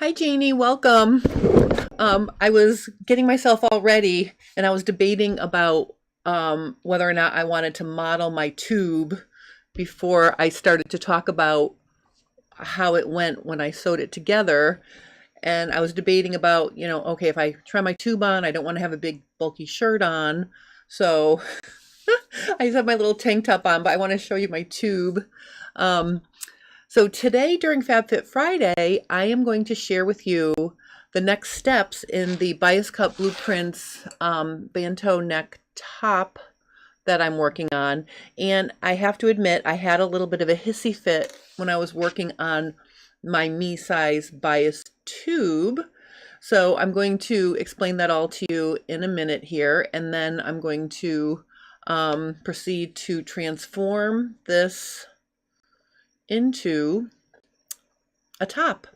Hi, Jeannie. Welcome. I was getting myself all ready and I was debating about whether or not I wanted to model my tube before I started to talk about how it went when I sewed it together. And I was debating about, okay, if I try my tube on, I don't want to have a big bulky shirt on. So I just have my little tank top on, but I want to show you my tube. So today during FabFit Friday, I am going to share with you the next steps in the Bias Cut Blueprints Banteau neck top that I'm working on. And I have to admit, I had a little bit of a hissy fit when I was working on my me size bias tube. So I'm going to explain that all to you in a minute here. And then I'm going to proceed to transform this into a top,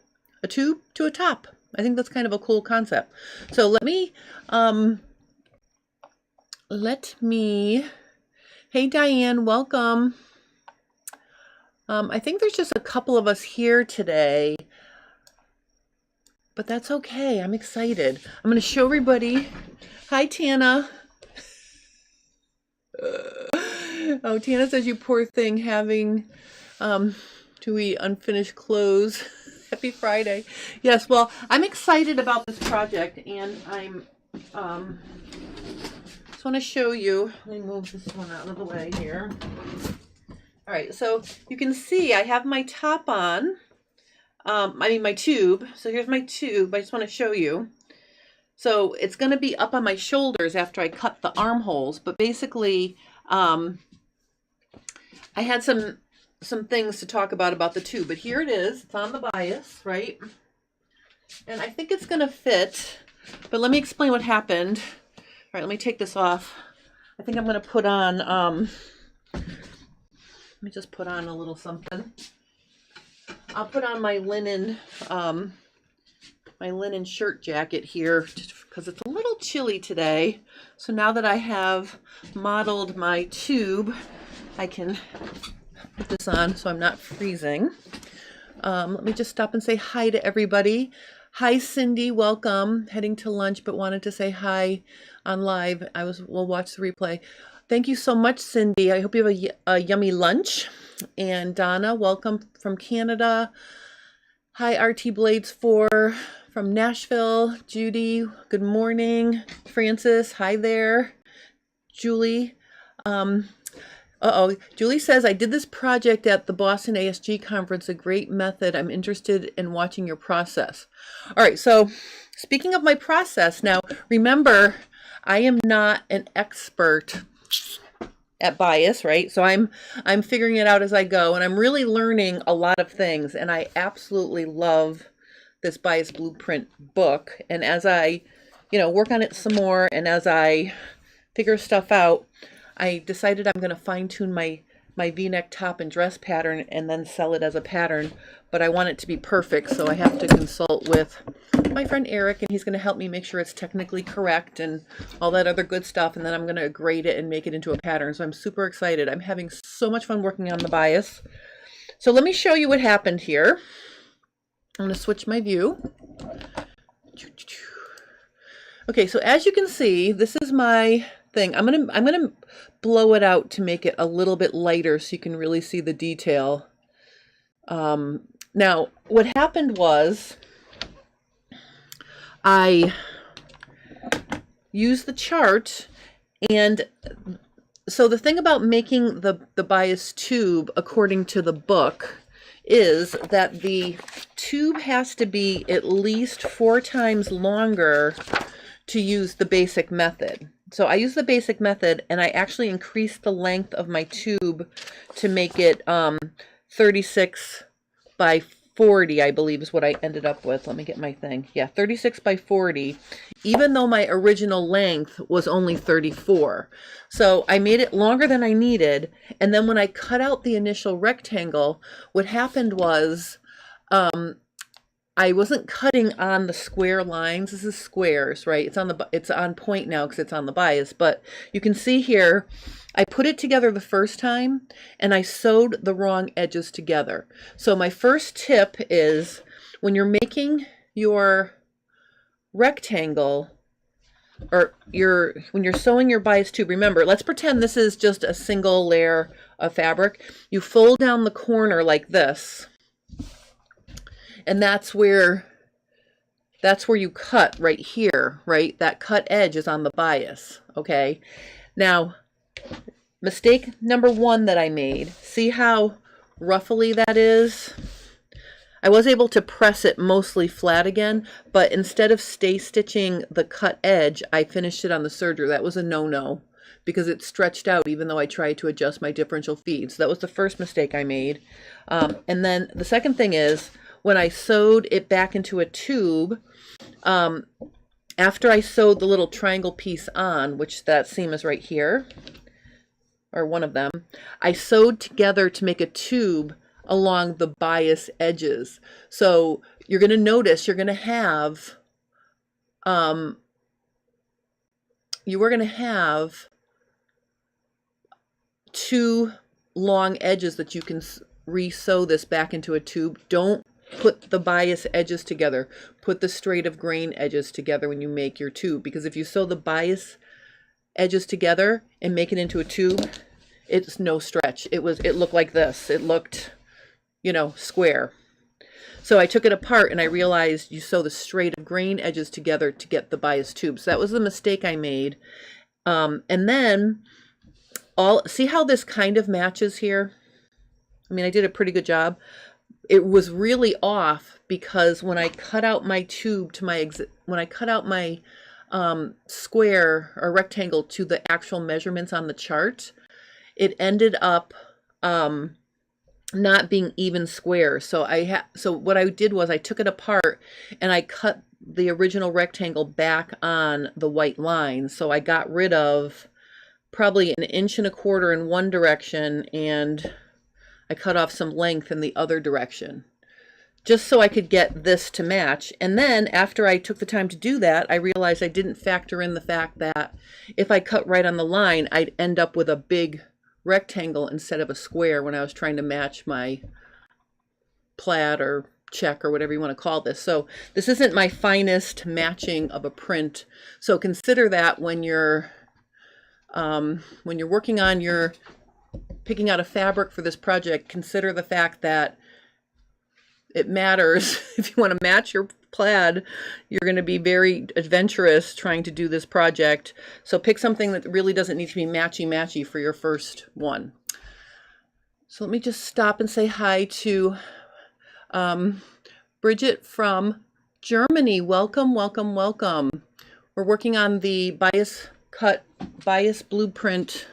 a tube to a top. I think that's kind of a cool concept. So let me, hey Diane, welcome. I think there's just a couple of us here today, but that's okay. I'm excited. I'm going to show everybody. Hi, Tana. Oh, Tana says, you poor thing, having to eat unfinished clothes. Happy Friday. Yes, well, I'm excited about this project, and I'm just want to show you. Let me move this one out of the way here. All right, so you can see I have my top on. My tube. So here's my tube. I just want to show you. So it's going to be up on my shoulders after I cut the armholes, but basically I had some things to talk about the tube, but here it is. It's on the bias, right? And I think it's going to fit, but let me explain what happened. All right, let me take this off. I think I'm going to put on, let me just put on a little something. I'll put on my linen shirt jacket here because it's a little chilly today. So now that I have modeled my tube, I can put this on so I'm not freezing. Let me just stop and say hi to everybody. Hi, Cindy, welcome. Heading to lunch, but wanted to say hi on live. We'll watch the replay. Thank you so much, Cindy. I hope you have a yummy lunch. And Donna, welcome from Canada. Hi, RT Blades 4 from Nashville. Judy, good morning. Francis, hi there. Julie, Julie says, I did this project at the Boston ASG conference, a great method. I'm interested in watching your process. All right, so speaking of my process, now remember, I am not an expert at bias, right? So I'm figuring it out as I go, and I'm really learning a lot of things, and I absolutely love this bias blueprint book. And as I, work on it some more, and as I figure stuff out, I decided I'm going to fine-tune my V-neck top and dress pattern and then sell it as a pattern, but I want it to be perfect, so I have to consult with my friend Eric, and he's going to help me make sure it's technically correct and all that other good stuff, and then I'm going to grade it and make it into a pattern. So I'm super excited. I'm having so much fun working on the bias. So let me show you what happened here. I'm going to switch my view. Okay, so as you can see, this is my thing. I'm gonna blow it out to make it a little bit lighter so you can really see the detail. Now, what happened was I used the chart, and so the thing about making the bias tube according to the book is that the tube has to be at least 4 times longer to use the basic method. So I use the basic method, and I actually increased the length of my tube to make it 36 by 40, I believe is what I ended up with. Let me get my thing. Yeah, 36 by 40, even though my original length was only 34. So I made it longer than I needed, and then when I cut out the initial rectangle, what happened was I wasn't cutting on the square lines. This is squares, right? It's on point now because it's on the bias, but you can see here I put it together the first time and I sewed the wrong edges together. So my first tip is when you're making your rectangle, or when you're sewing your bias tube, remember, let's pretend this is just a single layer of fabric. You fold down the corner like this, and that's where you cut right here, right? That cut edge is on the bias, okay? Now, mistake number one that I made, see how ruffly that is? I was able to press it mostly flat again, but instead of stay stitching the cut edge, I finished it on the serger. That was a no-no because it stretched out even though I tried to adjust my differential feed. So that was the first mistake I made. And then the second thing is when I sewed it back into a tube, after I sewed the little triangle piece on, which that seam is right here, or one of them, I sewed together to make a tube along the bias edges. So you're going to notice you're going to have two long edges that you can re-sew this back into a tube. Don't put the bias edges together. Put the straight of grain edges together when you make your tube, because if you sew the bias edges together and make it into a tube, it's no stretch. It looked like this. It looked, you know, square. So I took it apart and I realized you sew the straight of grain edges together to get the bias tube. So that was the mistake I made. And then see how this kind of matches here? I mean, I did a pretty good job. It was really off because when I cut out my tube to when I cut out my square or rectangle to the actual measurements on the chart, it ended up not being even square. So what I did was I took it apart and I cut the original rectangle back on the white line. So I got rid of probably 1.25 inches in one direction, and I cut off some length in the other direction, just so I could get this to match. And then after I took the time to do that, I realized I didn't factor in the fact that if I cut right on the line, I'd end up with a big rectangle instead of a square when I was trying to match my plaid or check or whatever you want to call this. So this isn't my finest matching of a print. So consider that when you're working on your picking out a fabric for this project. Consider the fact that it matters. If you want to match your plaid, you're going to be very adventurous trying to do this project. So pick something that really doesn't need to be matchy-matchy for your first one. So let me just stop and say hi to Bridget from Germany. Welcome, welcome, welcome. We're working on the bias cut blueprint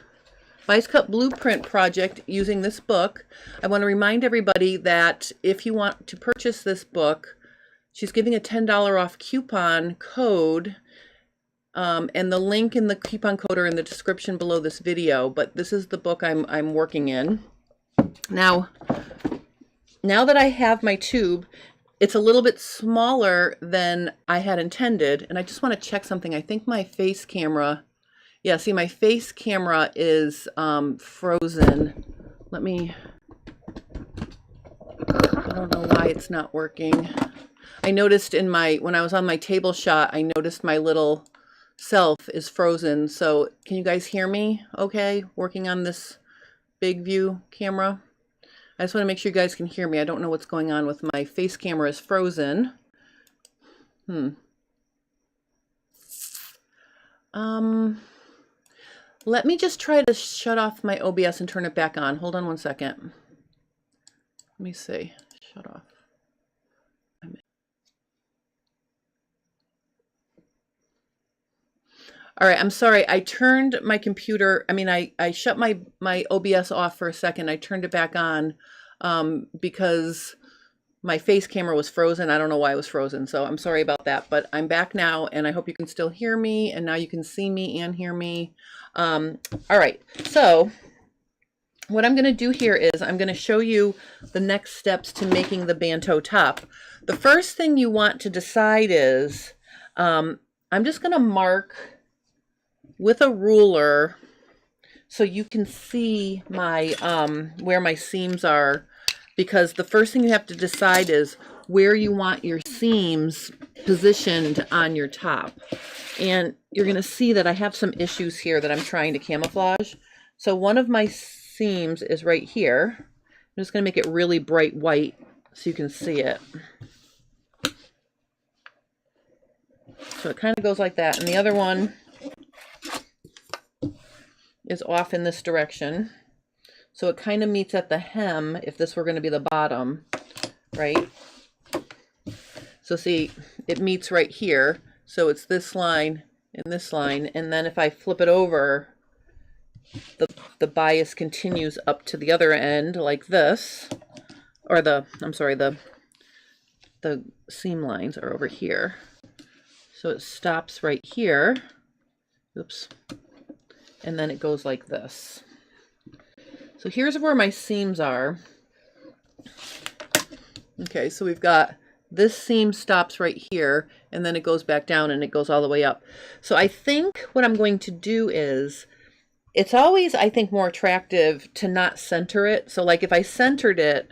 project using this book. I want to remind everybody that if you want to purchase this book, she's giving a $10 off coupon code, and the link in the coupon code are in the description below this video. But this is the book I'm working in. Now that I have my tube, it's a little bit smaller than I had intended, and I just want to check something. I think my face camera, yeah, see, my face camera is frozen. I don't know why it's not working. I noticed when I was on my table shot, I noticed my little self is frozen. So can you guys hear me okay, working on this big view camera? I just want to make sure you guys can hear me. I don't know what's going on with my face camera is frozen. Let me just try to shut off my OBS and turn it back on. Hold on one second. Let me see. Shut off. All right, I'm sorry. I turned my computer, I shut my OBS off for a second. I turned it back on because my face camera was frozen. I don't know why it was frozen, so I'm sorry about that. But I'm back now, and I hope you can still hear me, and now you can see me and hear me. All right, so what I'm going to do here is I'm going to show you the next steps to making the Banteau top. The first thing you want to decide is I'm just going to mark with a ruler so you can see my where my seams are, because the first thing you have to decide is where you want your seams positioned on your top. And you're going to see that I have some issues here that I'm trying to camouflage. So one of my seams is right here. I'm just going to make it really bright white so you can see it. So it kind of goes like that. And the other one is off in this direction. So it kind of meets at the hem if this were going to be the bottom, right? So see, it meets right here. So it's this line and this line. And then if I flip it over, the bias continues up to the other end like this. Or I'm sorry, the seam lines are over here. So it stops right here. Oops. And then it goes like this. So here's where my seams are. Okay, so we've got this seam stops right here, and then it goes back down and it goes all the way up. So I think what I'm going to do is, it's always, I think, more attractive to not center it. So like if I centered it,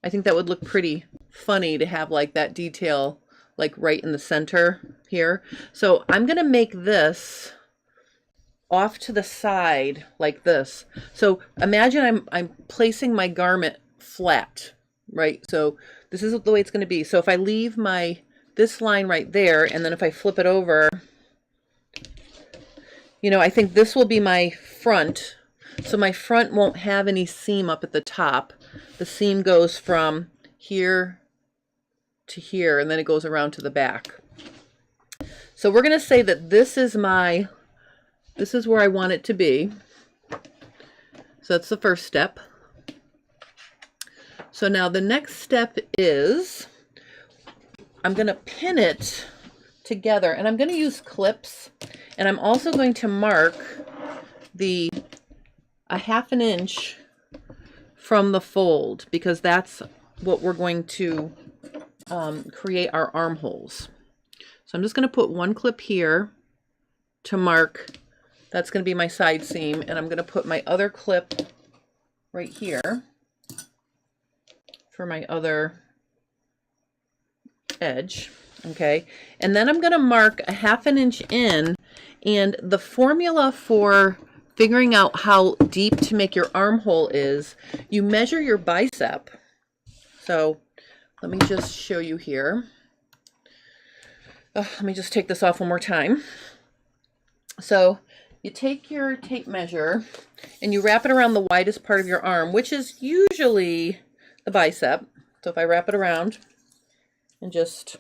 I think that would look pretty funny to have like that detail like right in the center here. So I'm going to make this off to the side like this. So imagine I'm placing my garment flat, right? So this is the way it's going to be. So if I leave this line right there, and then if I flip it over, you know, I think this will be my front. So my front won't have any seam up at the top. The seam goes from here to here, and then it goes around to the back. So we're going to say that this is where I want it to be. So that's the first step. So now the next step is I'm going to pin it together, and I'm going to use clips, and I'm also going to mark a 1/2 inch from the fold, because that's what we're going to create our armholes. So I'm just going to put one clip here to mark. That's going to be my side seam, and I'm going to put my other clip right here for my other edge. Okay, and then I'm going to mark a 1/2 inch in, and the formula for figuring out how deep to make your armhole is, you measure your bicep. So let me just show you here. Let me just take this off one more time. So you take your tape measure and you wrap it around the widest part of your arm, which is usually the bicep. So if I wrap it around and just,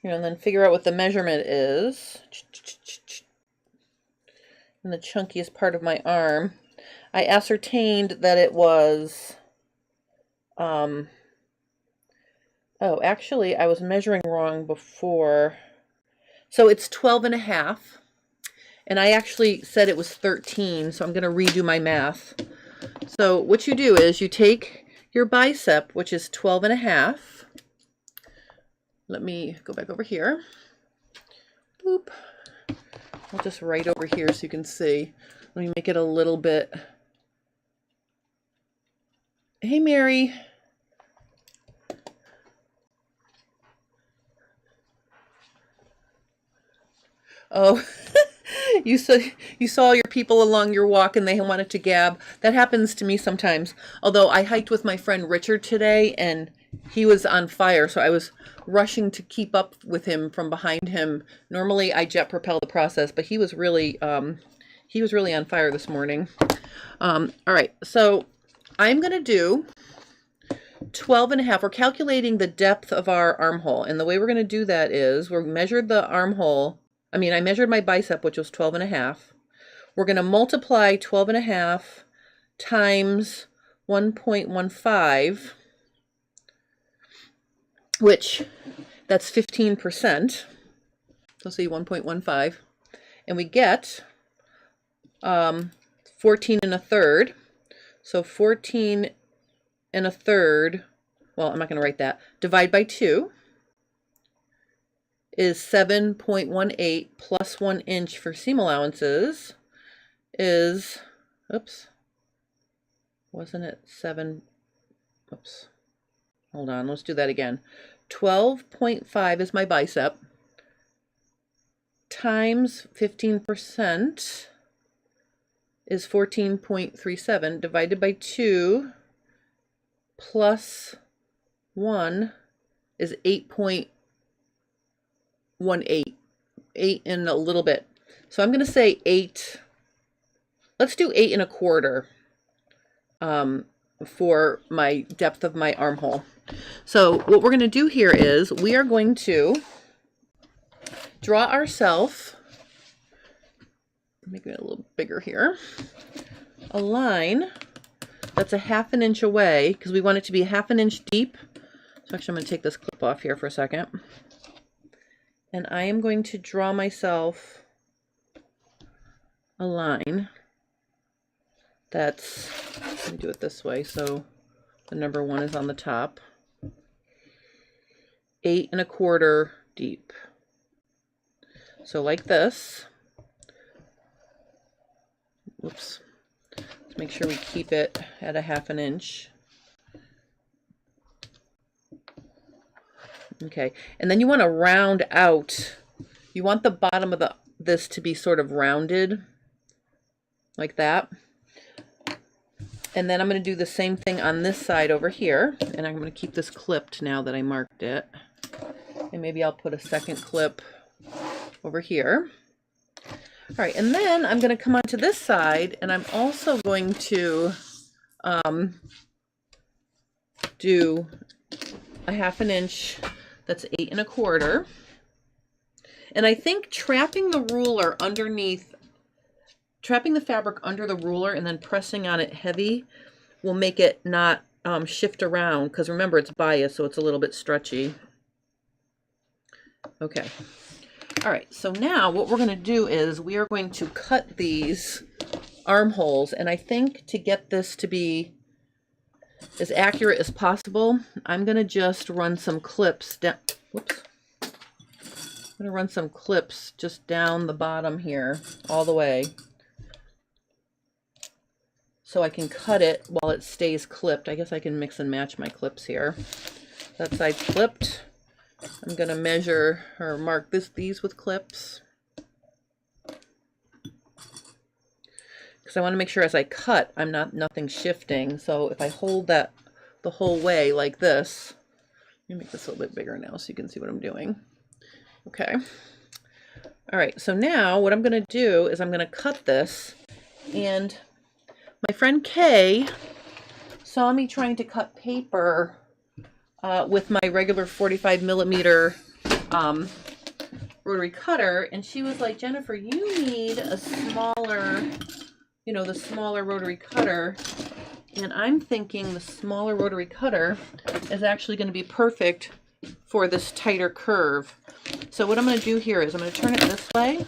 you know, and then figure out what the measurement is. And the chunkiest part of my arm, I ascertained that it was, oh, actually I was measuring wrong before. So it's 12.5, and I actually said it was 13, so I'm going to redo my math. So what you do is you take your bicep, which is 12.5. Let me go back over here. Boop. I'll just write over here so you can see. Let me make it a little bit. Hey, Mary. Oh, you saw your people along your walk and they wanted to gab. That happens to me sometimes. Although I hiked with my friend Richard today and he was on fire, so I was rushing to keep up with him from behind him. Normally I jet propel the process, but he was really on fire this morning. All right, so I'm gonna do 12.5. We're calculating the depth of our armhole, and the way we're gonna do that is we measured the armhole. I measured my bicep, which was 12.5. We're going to multiply 12.5 times 1.15, which that's 15%. So see 1.15, and we get 14.1/3. So 14.1/3. Well, I'm not going to write that. Divide by 2. Is 7.18 plus 1 inch for seam allowances is, oops, wasn't it 7? Oops. Hold on, let's do that again. 12.5 is my bicep times 15% is 14.37 divided by 2 plus 1 is 8.18. 8 and a little bit. So I'm going to say 8. Let's do 8 1/4 for my depth of my armhole. So what we're going to do here is we are going to draw ourselves, make it a little bigger here, a line that's a 1/2 inch away because we want it to be 1/2 inch deep. So actually I'm going to take this clip off here for a second. And I am going to draw myself a line that's, let me do it this way so the number 1 is on the top, 8 1/4 deep. So like this. Whoops. Let's make sure we keep it at a 1/2 inch. Okay, and then you want to round out. You want the bottom of this to be sort of rounded, like that. And then I'm going to do the same thing on this side over here, and I'm going to keep this clipped now that I marked it. And maybe I'll put a second clip over here. All right, and then I'm going to come onto this side, and I'm also going to do a 1/2 inch. That's 8 1/4. And I think trapping the ruler underneath, trapping the fabric under the ruler and then pressing on it heavy will make it not shift around, because remember it's biased, so it's a little bit stretchy. Okay. All right, so now what we're going to do is we are going to cut these armholes, and I think to get this to be as accurate as possible, I'm going to just run some clips down. Whoops. I'm going to run some clips just down the bottom here all the way so I can cut it while it stays clipped. I guess I can mix and match my clips here. That side's clipped. I'm going to measure or mark these with clips, because I want to make sure as I cut I'm nothing shifting. So if I hold that the whole way like this, let me make this a little bit bigger now so you can see what I'm doing. Okay. All right, so now what I'm going to do is I'm going to cut this, and my friend Kay saw me trying to cut paper with my regular 45mm rotary cutter, and she was like, Jennifer, you need a smaller, you know, the smaller rotary cutter. And I'm thinking the smaller rotary cutter is actually going to be perfect for this tighter curve. So what I'm going to do here is I'm going to turn it this way,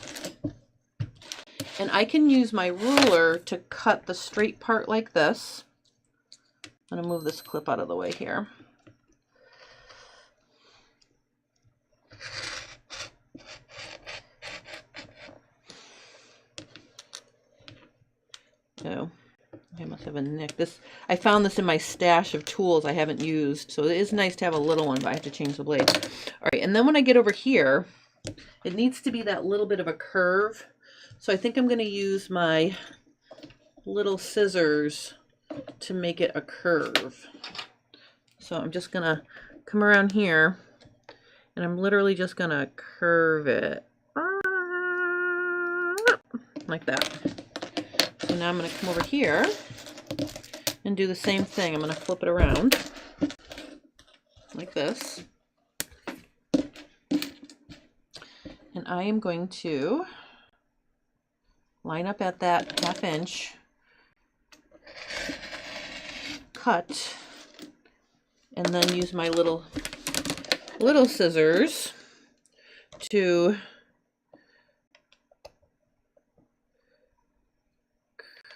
and I can use my ruler to cut the straight part like this. I'm going to move this clip out of the way here. Oh, I must have a nick. I found this in my stash of tools I haven't used, so it is nice to have a little one, but I have to change the blade. All right, and then when I get over here, it needs to be that little bit of a curve. So I think I'm going to use my little scissors to make it a curve. So I'm just going to come around here, and I'm literally just going to curve it like that. So now I'm going to come over here and do the same thing. I'm going to flip it around like this. And I am going to line up at that 1/2 inch, cut, and then use my little scissors to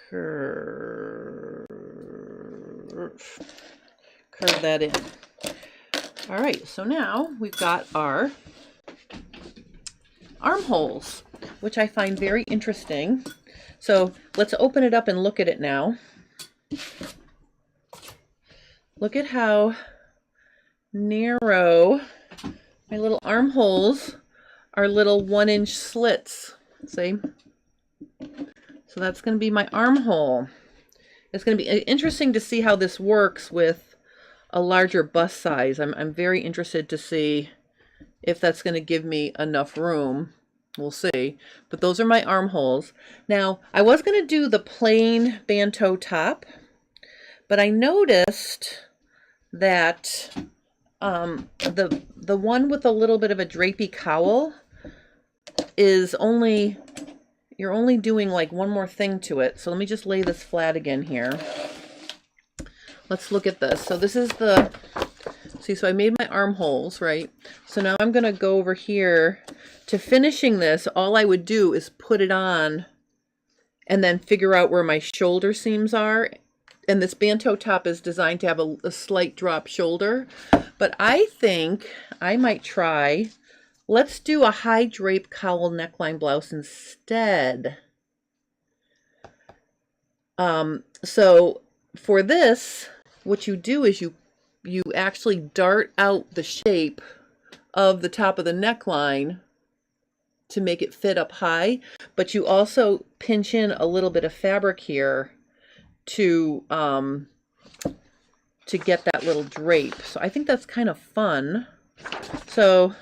curve that in. All right, so now we've got our armholes, which I find very interesting. So let's open it up and look at it now. look at how narrow my little armholes are, little 1-inch slits. See? So that's going to be my armhole. It's going to be interesting to see how this works with a larger bust size. I'm very interested to see if that's going to give me enough room. We'll see. But those are my armholes. Now, I was going to do the plain Banteau top, but I noticed that the one with a little bit of a drapey cowl is only, you're only doing like one more thing to it. So let me just lay this flat again here. Let's look at this. So this is the, see, so I made my armholes, right? So now I'm going to go over here to finishing this. All I would do is put it on and then figure out where my shoulder seams are. And this Banteau top is designed to have a slight drop shoulder. But I think I might try, let's do a high drape cowl neckline blouse instead. So for this, what you do is you actually dart out the shape of the top of the neckline to make it fit up high, but you also pinch in a little bit of fabric here to get that little drape. So I think that's kind of fun. So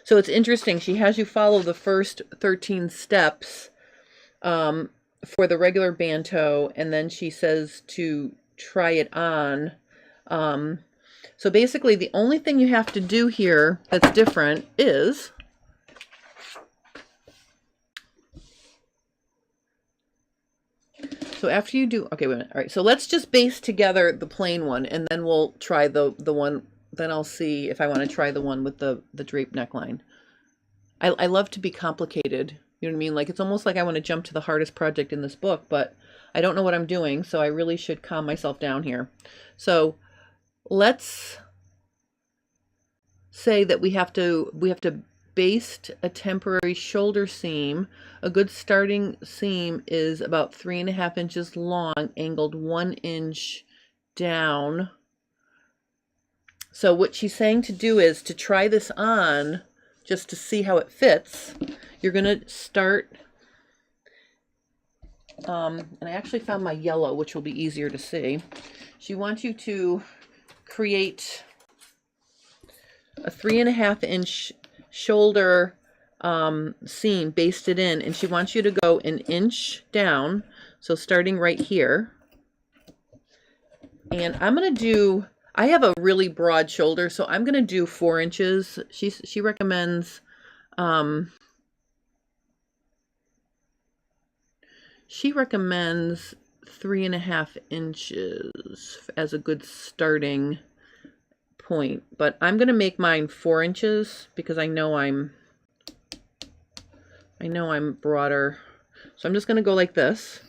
it's interesting. She has you follow the first 13 steps for the regular Banteau, and then she says to try it on. So basically, the only thing you have to do here that's different is so after you do, okay, wait a minute. All right, so let's just baste together the plain one, and then we'll try the one. Then I'll see if I want to try the one with the drape neckline. I love to be complicated. You know what I mean? Like, it's almost like I want to jump to the hardest project in this book, but I don't know what I'm doing, so I really should calm myself down here. So let's say that we have to baste a temporary shoulder seam. A good starting seam is about 3.5 inches long, angled 1 inch down. So what she's saying to do is to try this on just to see how it fits. You're going to start, and I actually found my yellow, which will be easier to see. She wants you to create a 3.5 inch shoulder seam basted in, and she wants you to go 1 inch down. So starting right here, and I'm going to do, I have a really broad shoulder, so I'm going to do 4 inches. She recommends, she recommends 3.5 inches as a good starting point, but I'm going to make mine 4 inches because I know I'm broader. So I'm just going to go like this.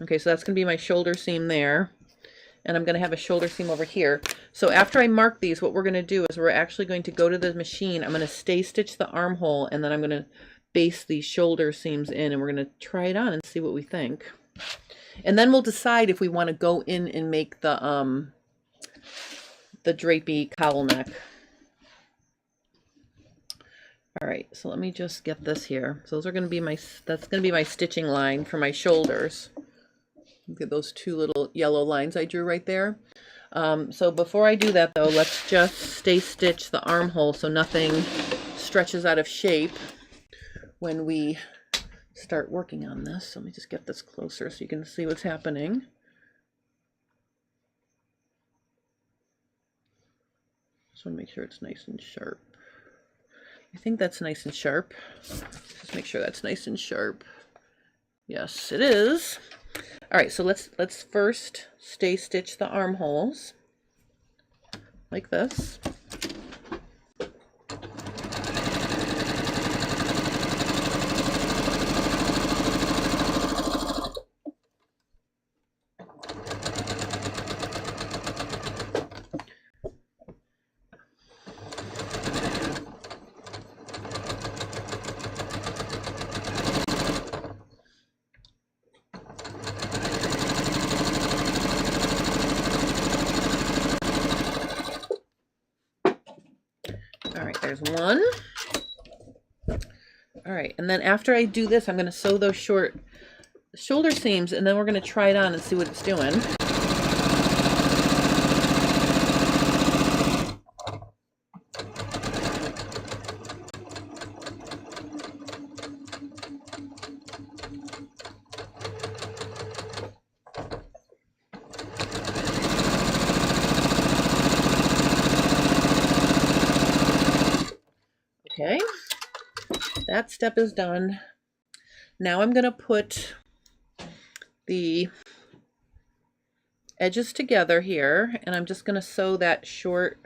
Okay, so that's going to be my shoulder seam there. And I'm going to have a shoulder seam over here. So after I mark these, what we're going to do is we're actually going to go to the machine. I'm going to stay stitch the armhole, and then I'm going to baste these shoulder seams in, and we're going to try it on and see what we think. And then we'll decide if we want to go in and make the drapey cowl neck. All right, so let me just get this here. So those are going to be that's going to be my stitching line for my shoulders. Look at those 2 little yellow lines I drew right there. So before I do that, though, let's just stay stitch the armhole so nothing stretches out of shape when we start working on this. So let me just get this closer so you can see what's happening. Just want to make sure it's nice and sharp. I think that's nice and sharp. Just make sure that's nice and sharp. Yes, it is. All right, so let's first stay stitch the armholes like this. There's one. All right, and then after I do this, I'm going to sew those short shoulder seams, and then we're going to try it on and see what it's doing. Okay, that step is done. Now I'm going to put the edges together here, and I'm just going to sew that short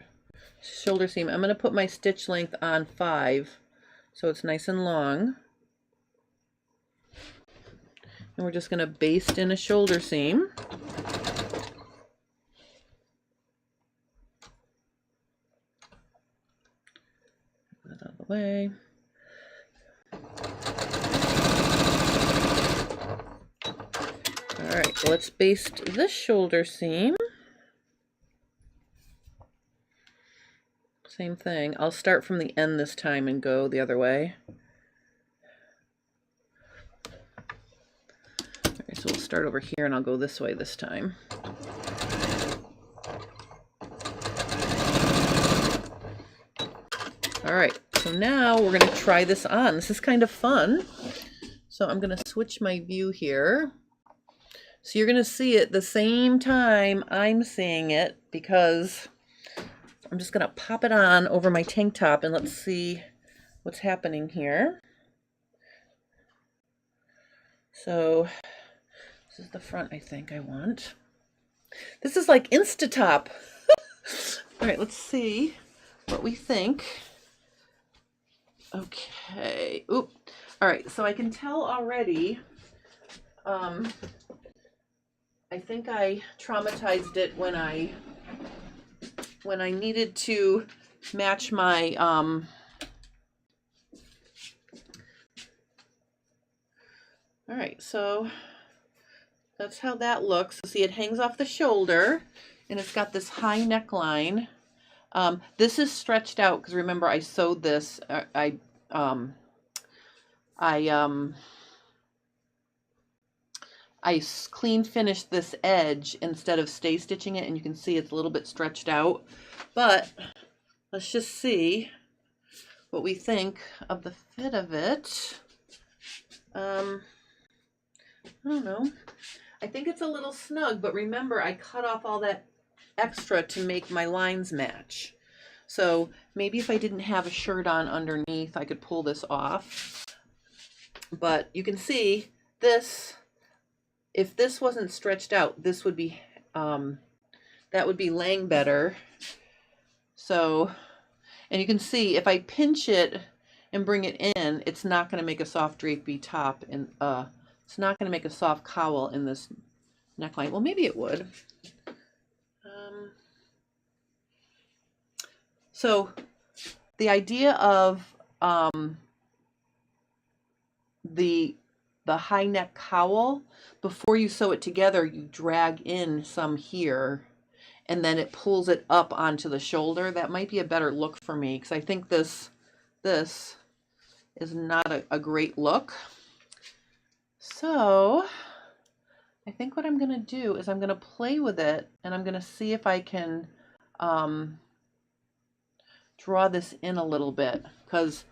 shoulder seam. I'm going to put my stitch length on 5 so it's nice and long. And we're just going to baste in a shoulder seam. Put that out of the way. All right, let's baste this shoulder seam. Same thing. I'll start from the end this time and go the other way. Okay, so we'll start over here and I'll go this way this time. All right, so now we're going to try this on. This is kind of fun. So I'm going to switch my view here. So you're going to see it the same time I'm seeing it, because I'm just going to pop it on over my tank top and let's see what's happening here. So this is the front I think I want. This is like Insta-top. All right, let's see what we think. Okay. Oop. All right, so I can tell already. I think I traumatized it when I needed to match my all right, so that's how that looks. So see, it hangs off the shoulder and it's got this high neckline. This is stretched out because remember I sewed this. I clean finished this edge instead of stay stitching it, and you can see it's a little bit stretched out. But let's just see what we think of the fit of it. I don't know. I think it's a little snug, but remember I cut off all that extra to make my lines match. So maybe if I didn't have a shirt on underneath, I could pull this off. But you can see this. If this wasn't stretched out, this would be, that would be laying better. So, and you can see if I pinch it and bring it in, it's not going to make a soft drapey top, and it's not going to make a soft cowl in this neckline. Well, maybe it would. So the idea of the high neck cowl, before you sew it together, you drag in some here and then it pulls it up onto the shoulder. That might be a better look for me, because I think this is not a great look. So I think what I'm going to do is I'm going to play with it and I'm going to see if I can draw this in a little bit, because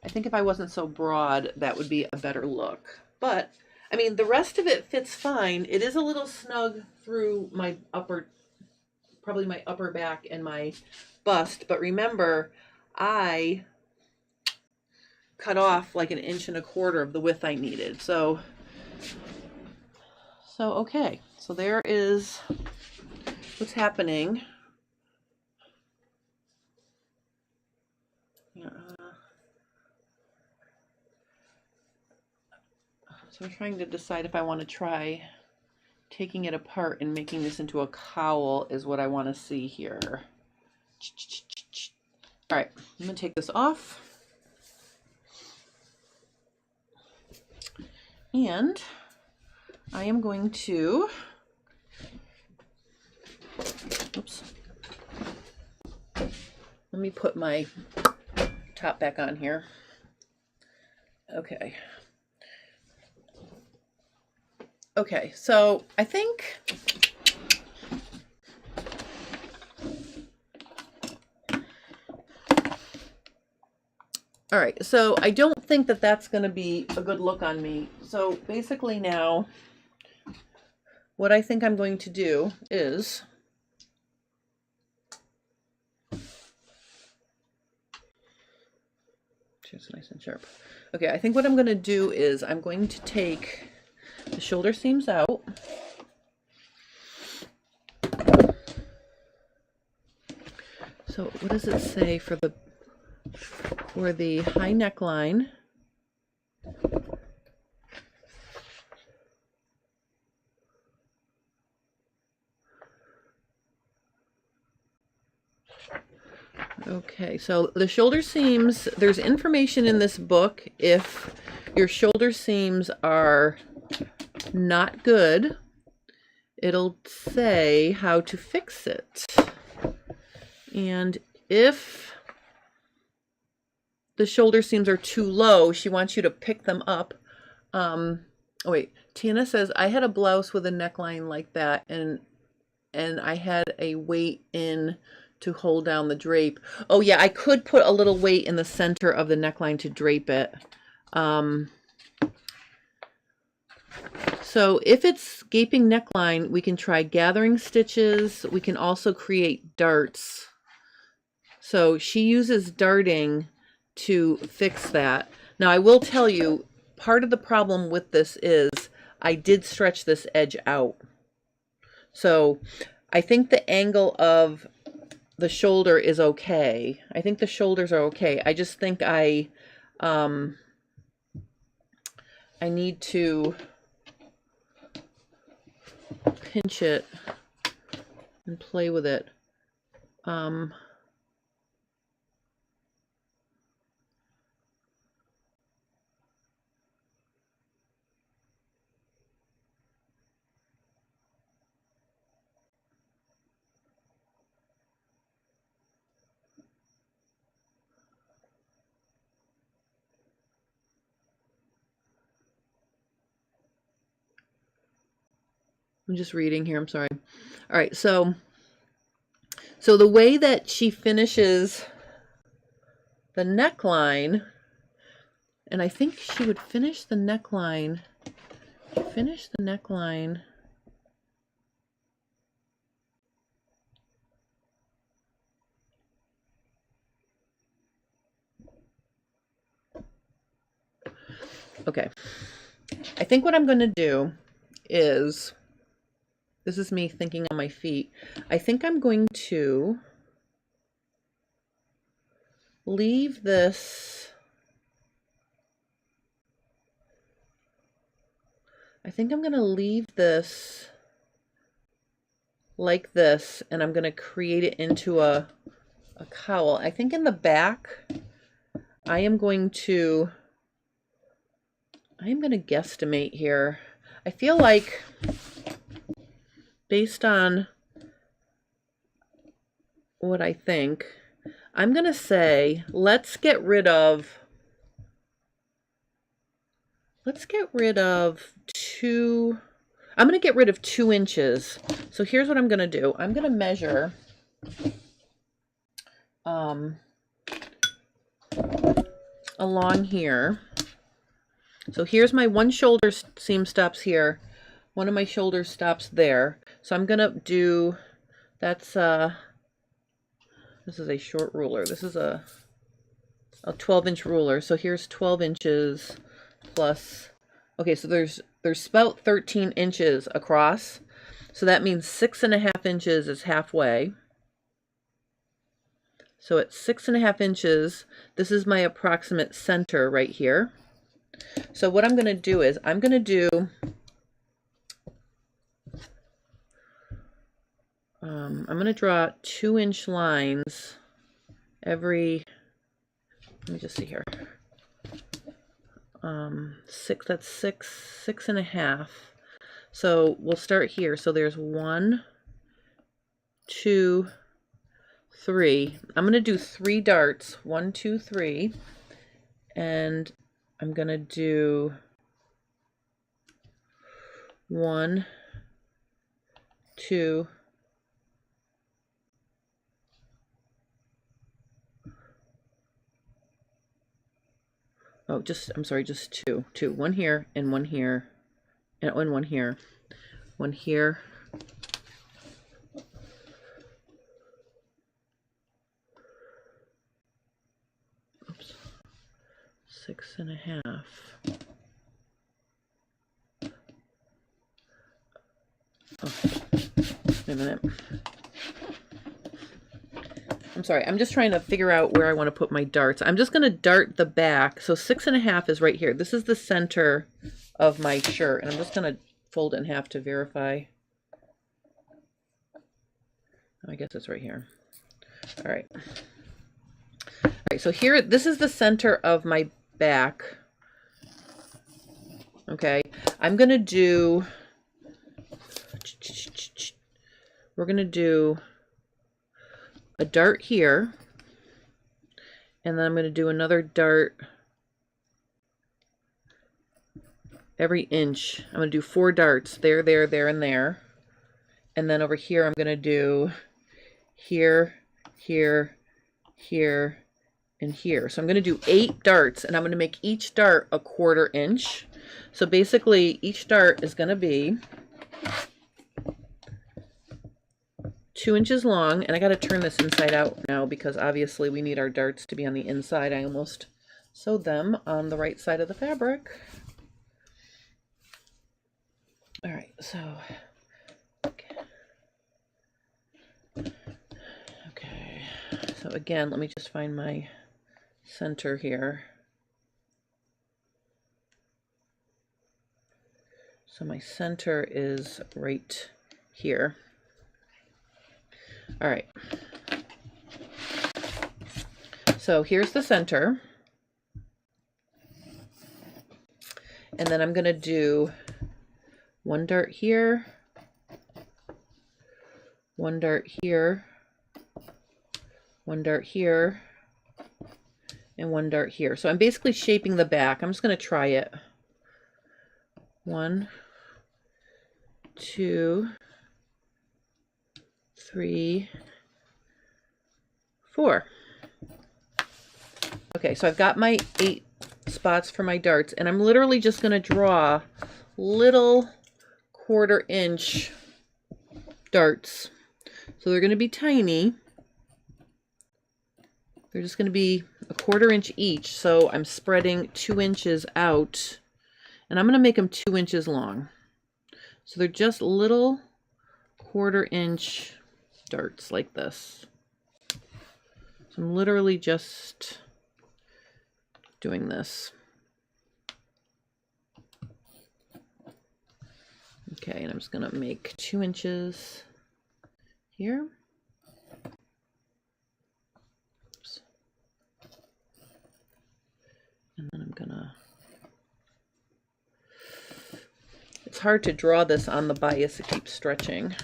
I think if I wasn't so broad, that would be a better look. But I mean, the rest of it fits fine. It is a little snug through my upper, probably my upper back and my bust. But remember, I cut off like 1.25 inches of the width I needed. So okay. So there is what's happening. So I'm trying to decide if I want to try taking it apart and making this into a cowl is what I want to see here. All right, I'm going to take this off. And I am going to, oops, let me put my top back on here. Okay. Okay, so I think all right, so I don't think that that's going to be a good look on me. So basically now, what I think I'm going to do is it's nice and sharp. Okay, I think what I'm going to do is I'm going to take the shoulder seams out. So what does it say for the high neckline? Okay, so the shoulder seams, there's information in this book if your shoulder seams are not good, it'll say how to fix it. And if the shoulder seams are too low, she wants you to pick them up. Oh wait, Tina says, I had a blouse with a neckline like that, and I had a weight in to hold down the drape. Oh yeah, I could put a little weight in the center of the neckline to drape it. So if it's gaping neckline, we can try gathering stitches. We can also create darts. So she uses darting to fix that. Now I will tell you, part of the problem with this is I did stretch this edge out. So I think the angle of the shoulder is okay. I think the shoulders are okay. I just think I need to pinch it and play with it. I'm just reading here, I'm sorry. All right, so the way that she finishes the neckline, and I think she would finish the neckline, okay. I think what I'm going to do is, this is me thinking on my feet, I think I'm going to leave this, I think I'm going to leave this like this, and I'm going to create it into a cowl. I think in the back, I am going to guesstimate here. I feel like, based on what I think, I'm going to say, let's get rid of 2, I'm going to get rid of 2 inches. So here's what I'm going to do. I'm going to measure along here. So here's my one shoulder seam stops here. One of my shoulders stops there. So I'm going to do, that's, this is a short ruler. This is a 12-inch ruler. So here's 12 inches plus, okay, so there's about 13 inches across. So that means 6.5 inches is halfway. So at 6.5 inches, this is my approximate center right here. So what I'm going to do is I'm going to do I'm going to draw 2-inch lines every, let me just see here, 6.5. So we'll start here. So there's 1, 2, 3. I'm going to do 3 darts. 1, 2, 3. And I'm going to do 1, 2, I'm sorry, just 2. 2. 1 here and 1 here. And 1 here. 1 here. Oops. 6.5. Oh, wait a minute. I'm sorry, I'm just trying to figure out where I want to put my darts. I'm just going to dart the back. So 6.5 is right here. This is the center of my shirt. And I'm just going to fold it in half to verify. I guess it's right here. All right. All right, so here, this is the center of my back. Okay, I'm going to do, we're going to do a dart here, and then I'm going to do another dart every inch. I'm going to do 4 darts there, there, there, and there. And then over here, I'm going to do here, here, here, and here. So I'm going to do 8 darts, and I'm going to make each dart a 1/4 inch. So basically, each dart is going to be 2 inches long, and I got to turn this inside out now because obviously we need our darts to be on the inside. I almost sewed them on the right side of the fabric. All right, so okay. So again, let me just find my center here. So my center is right here. All right. So here's the center. And then I'm going to do 1 dart here, 1 dart here, 1 dart here, and 1 dart here. So I'm basically shaping the back. I'm just going to try it. 1, 2, 3, 4. Okay, so I've got my 8 spots for my darts, and I'm literally just going to draw little 1/4 inch darts. So they're going to be tiny. They're just going to be a 1/4 inch each. So I'm spreading 2 inches out, and I'm going to make them 2 inches long. So they're just little 1/4 inch darts like this. So I'm literally just doing this. Okay, and I'm just going to make 2 inches here. Oops. And then I'm gonna, it's hard to draw this on the bias, it keeps stretching.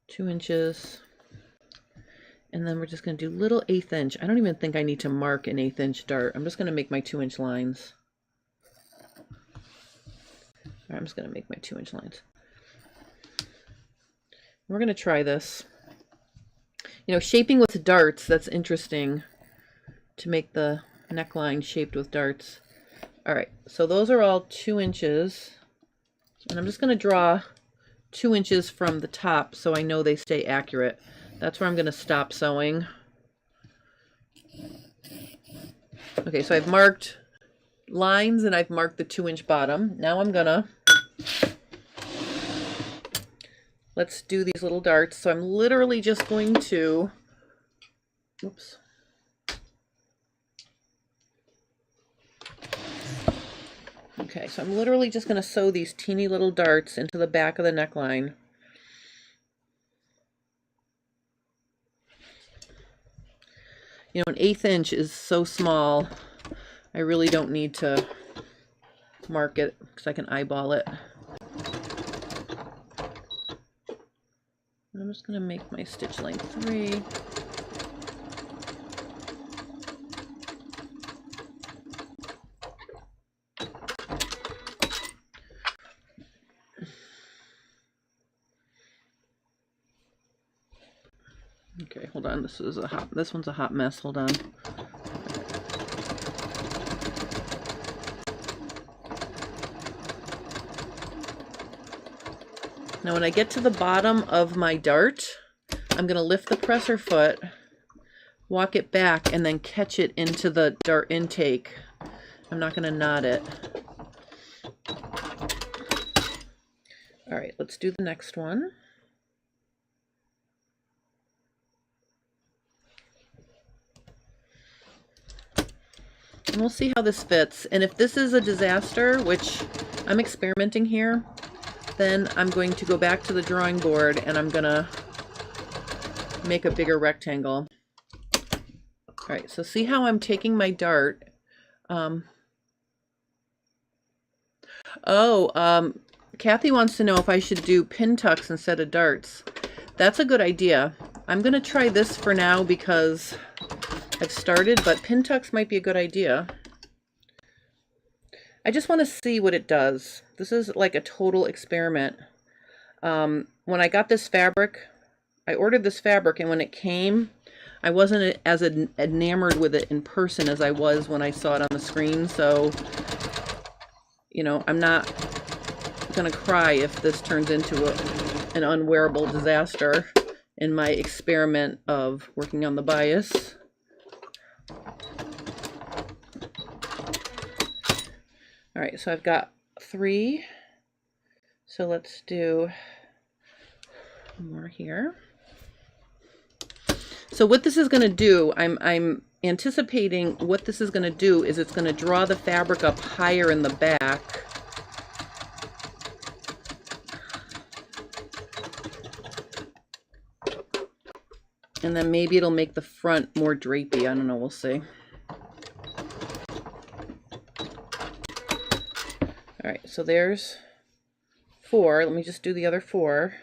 2 inches. And then we're just going to do little 1/8 inch. I don't even think I need to mark an 1/8 inch dart. I'm just going to make my 2 inch lines. All right, I'm just going to make my 2 inch lines. We're going to try this. You know, shaping with darts, that's interesting to make the neckline shaped with darts. All right, so those are all 2 inches. And I'm just going to draw 2 inches from the top so I know they stay accurate. That's where I'm going to stop sewing. Okay, so I've marked lines and I've marked the 2 inch bottom. Now I'm gonna, let's do these little darts. So I'm literally just going to, oops. Okay, so I'm literally just going to sew these teeny little darts into the back of the neckline. You know, an 1/8 inch is so small, I really don't need to mark it because I can eyeball it. I'm just going to make my stitch length 3. Okay, hold on. This one's a hot mess. Hold on. Now when I get to the bottom of my dart, I'm going to lift the presser foot, walk it back, and then catch it into the dart intake. I'm not going to knot it. All right, let's do the next one. And we'll see how this fits. And if this is a disaster, which I'm experimenting here, then I'm going to go back to the drawing board and I'm gonna make a bigger rectangle. All right, so see how I'm taking my dart. Kathy wants to know if I should do pin tucks instead of darts. That's a good idea. I'm gonna try this for now because I've started, but pin tucks might be a good idea. I just want to see what it does. This is like a total experiment. When I got this fabric, I ordered this fabric, and when it came, I wasn't as enamored with it in person as I was when I saw it on the screen. So, you know, I'm not gonna cry if this turns into an unwearable disaster in my experiment of working on the bias. All right, so I've got 3. So let's do more here. So what this is going to do, I'm anticipating what this is going to do is it's going to draw the fabric up higher in the back. And then maybe it'll make the front more drapey. I don't know, we'll see. All right, so there's 4. Let me just do the other 4.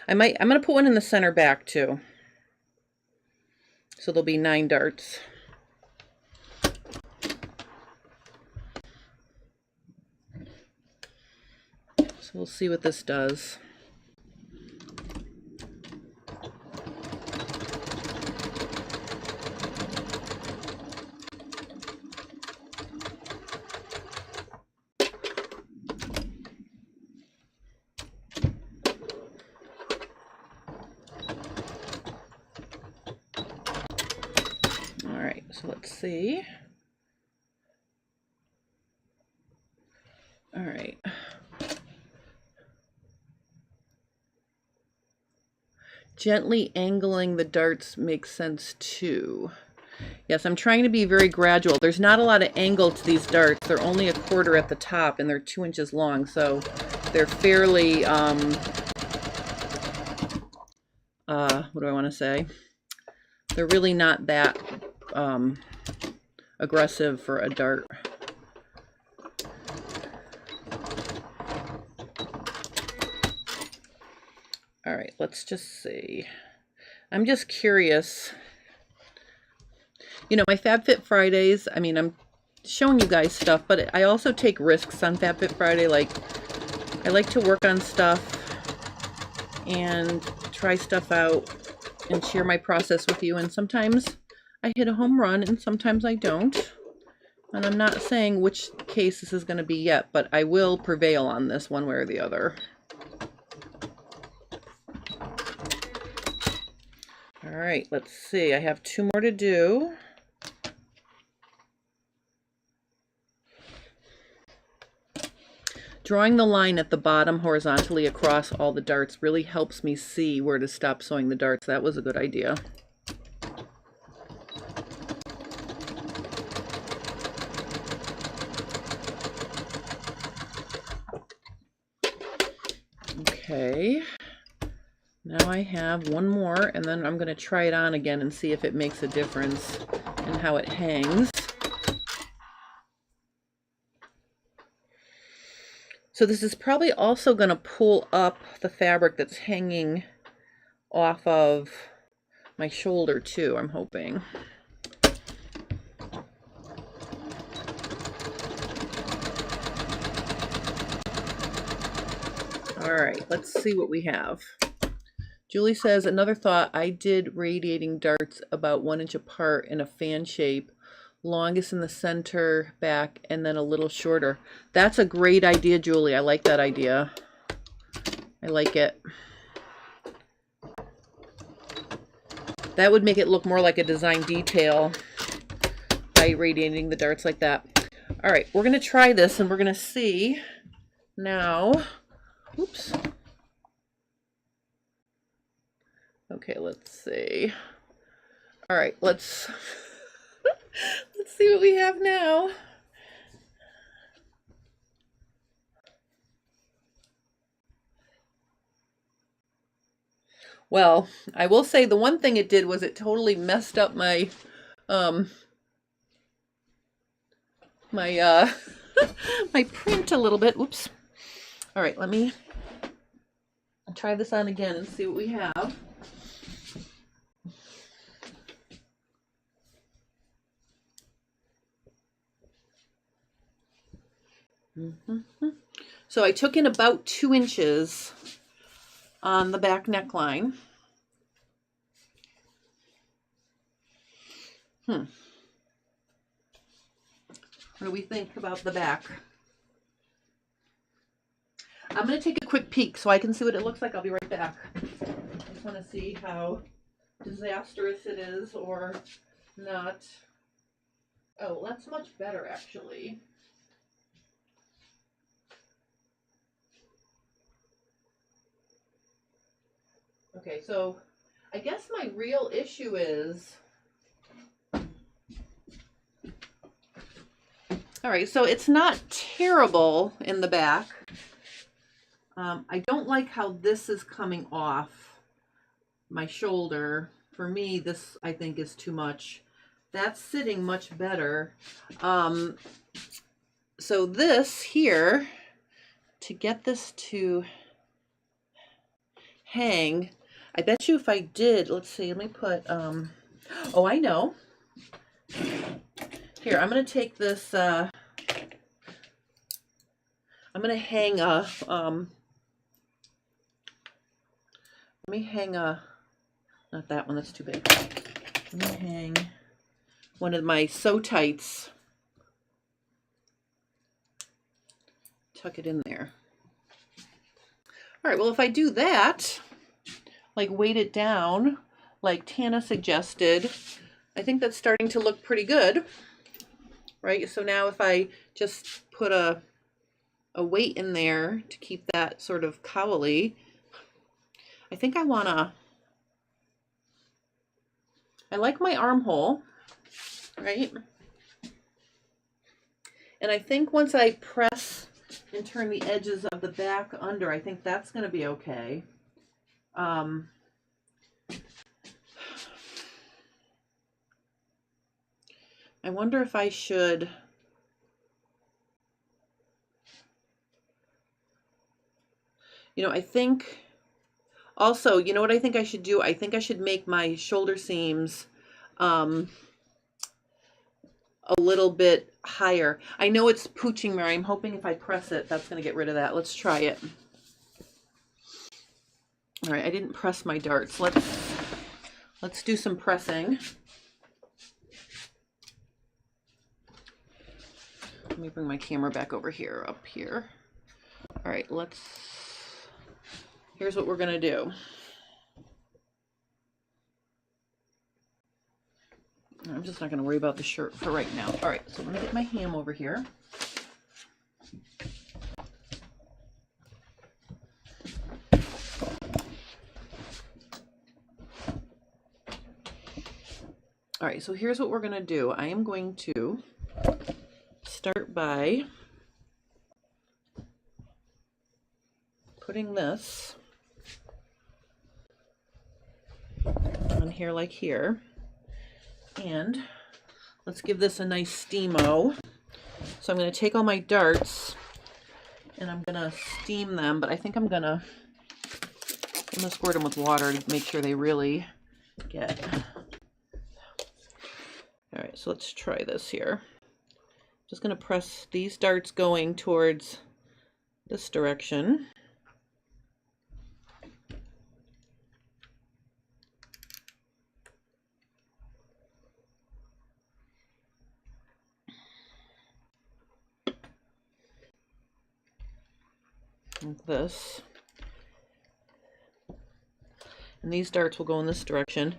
I'm going to put one in the center back too. So there'll be 9 darts. So we'll see what this does. So let's see. All right. Gently angling the darts makes sense too. Yes, I'm trying to be very gradual. There's not a lot of angle to these darts. They're only 1/4 at the top and they're 2 inches long. So they're fairly, what do I want to say? They're really not that aggressive for a dart. All right, let's just see. I'm just curious. You know, my FabFit Fridays, I mean, I'm showing you guys stuff, but I also take risks on FabFit Friday. Like, I like to work on stuff and try stuff out and share my process with you. And sometimes I hit a home run and sometimes I don't. And I'm not saying which case this is going to be yet, but I will prevail on this one way or the other. All right, let's see. I have 2 more to do. Drawing the line at the bottom horizontally across all the darts really helps me see where to stop sewing the darts. That was a good idea. Okay, now I have 1 more, and then I'm going to try it on again and see if it makes a difference in how it hangs. So this is probably also going to pull up the fabric that's hanging off of my shoulder too, I'm hoping. All right, let's see what we have. Julie says, another thought, I did radiating darts about 1 inch apart in a fan shape, longest in the center back and then a little shorter. That's a great idea, Julie. I like that idea. I like it. That would make it look more like a design detail by radiating the darts like that. All right, we're going to try this and we're going to see now. Oops. Okay, let's see. All right, let's let's see what we have now. Well, I will say the one thing it did was it totally messed up my my my print a little bit. Oops. All right, let me try this on again and see what we have. So I took in about 2 inches on the back neckline. What do we think about the back? I'm going to take a quick peek so I can see what it looks like. I'll be right back. I just want to see how disastrous it is or not. Oh, that's much better actually. Okay, so I guess my real issue is, all right, so it's not terrible in the back. I don't like how this is coming off my shoulder. For me, this I think is too much. That's sitting much better. So this here, to get this to hang, I bet you if I did, let's see, let me put, oh, I know. Here, I'm going to take this, I'm going to hang a, let me hang a, not that one, that's too big. Let me hang one of my sew tights. Tuck it in there. All right, well, if I do that, like weight it down, like Tana suggested, I think that's starting to look pretty good, right? So now if I just put a weight in there to keep that sort of cowly, I think I wanna, I like my armhole, right? And I think once I press and turn the edges of the back under, I think that's gonna be okay. I wonder if I should, you know, I think also, you know what I think I should do? I think I should make my shoulder seams a little bit higher. I know it's pooching, Mary. I'm hoping if I press it, that's going to get rid of that. Let's try it. All right, I didn't press my darts. Let's do some pressing. Let me bring my camera back over here, up here. All right, here's what we're gonna do. I'm just not gonna worry about the shirt for right now. All right, so let me get my ham over here. All right, so here's what we're gonna do. I am going to start by putting this on here like here, and let's give this a nice steam-o. So I'm going to take all my darts and I'm going to steam them, but I think I'm going to I'm gonna squirt them with water to make sure they really get. All right, so let's try this here. Just gonna press these darts going towards this direction. Like this. And these darts will go in this direction.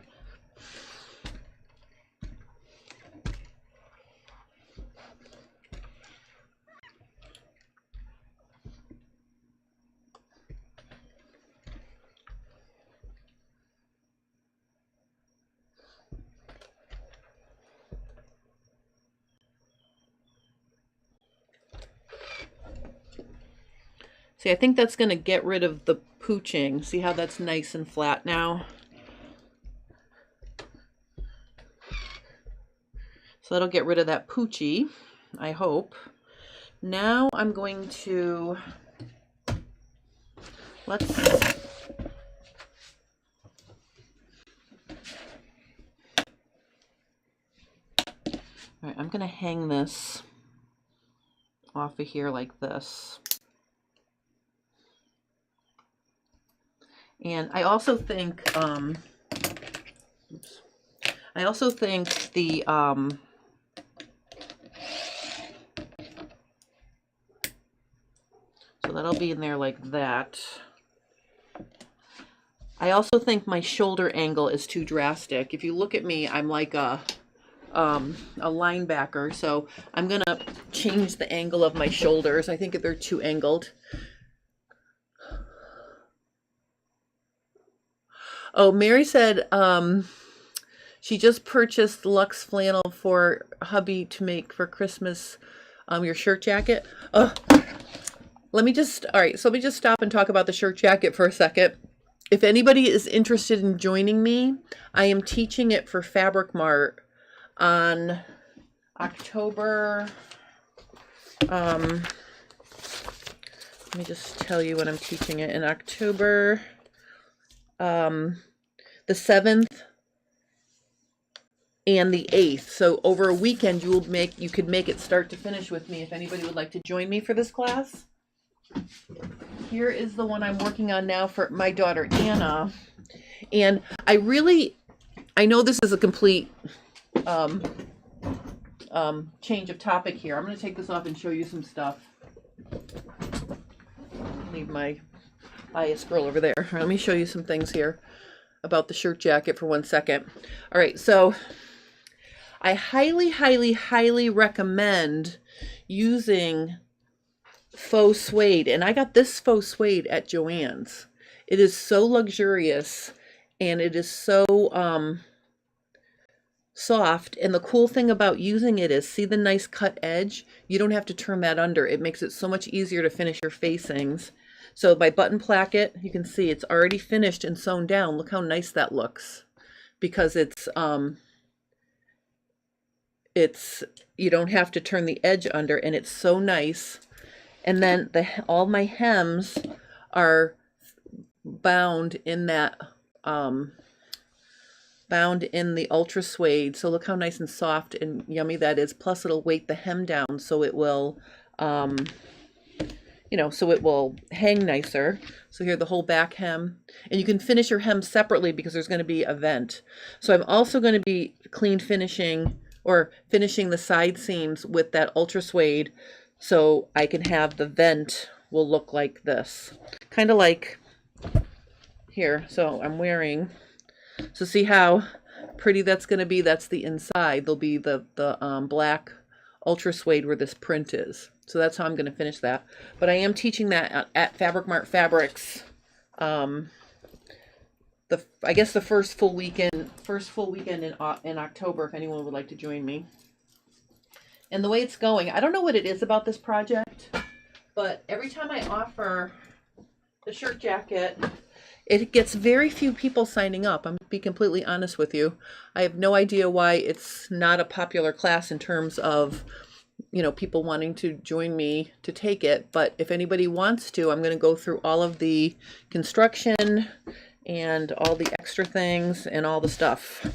See, I think that's going to get rid of the pooching. See how that's nice and flat now? So that'll get rid of that poochy, I hope. Now I'm going to, all right, I'm going to hang this off of here like this. And I also think, the, so that'll be in there like that. I also think my shoulder angle is too drastic. If you look at me, I'm like a linebacker, so I'm gonna change the angle of my shoulders. I think they're too angled. Oh, Mary said she just purchased Luxe flannel for hubby to make for Christmas your shirt jacket. Oh, let me just stop and talk about the shirt jacket for a second. If anybody is interested in joining me, I am teaching it for Fabric Mart on October, let me just tell you when I'm teaching it. In October, the 7th and the 8th. So over a weekend, you could make it start to finish with me if anybody would like to join me for this class. Here is the one I'm working on now for my daughter Anna. And I know this is a complete change of topic here. I'm going to take this off and show you some stuff. Leave my bias girl over there. Let me show you some things here about the shirt jacket for 1 second. All right, so I highly, highly, highly recommend using faux suede. And I got this faux suede at Joann's. It is so luxurious and it is so soft. And the cool thing about using it is, see the nice cut edge? You don't have to turn that under. It makes it so much easier to finish your facings. So my button placket, you can see it's already finished and sewn down. Look how nice that looks, because it's you don't have to turn the edge under, and it's so nice. And then all my hems are bound in that bound in the ultra suede. So look how nice and soft and yummy that is. Plus it'll weight the hem down, so it will so it will hang nicer. So here, the whole back hem, and you can finish your hem separately because there's going to be a vent. So I'm also going to be finishing the side seams with that ultra suede, so I can have the vent will look like this, kind of like here. So I'm wearing, so see how pretty that's going to be? That's the inside. There'll be the black ultra suede where this print is. So that's how I'm going to finish that. But I am teaching that at Fabric Mart Fabrics. I guess the first full weekend in October, if anyone would like to join me. And the way it's going, I don't know what it is about this project, but every time I offer the shirt jacket, it gets very few people signing up. I'm going to be completely honest with you. I have no idea why it's not a popular class in terms of you know, people wanting to join me to take it, but if anybody wants to, I'm going to go through all of the construction and all the extra things and all the stuff.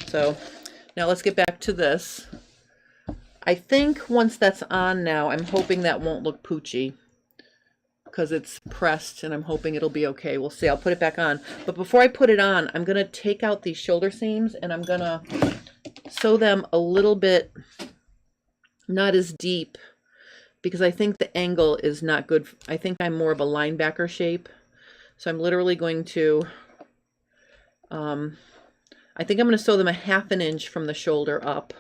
So now let's get back to this. I think once that's on now, I'm hoping that won't look poochy because it's pressed, and I'm hoping it'll be okay. We'll see. I'll put it back on. But before I put it on, I'm going to take out these shoulder seams and I'm going to sew them a little bit, not as deep, because I think the angle is not good. I think I'm more of a linebacker shape. So I'm literally going to, I think I'm going to sew them a 1/2 inch from the shoulder up,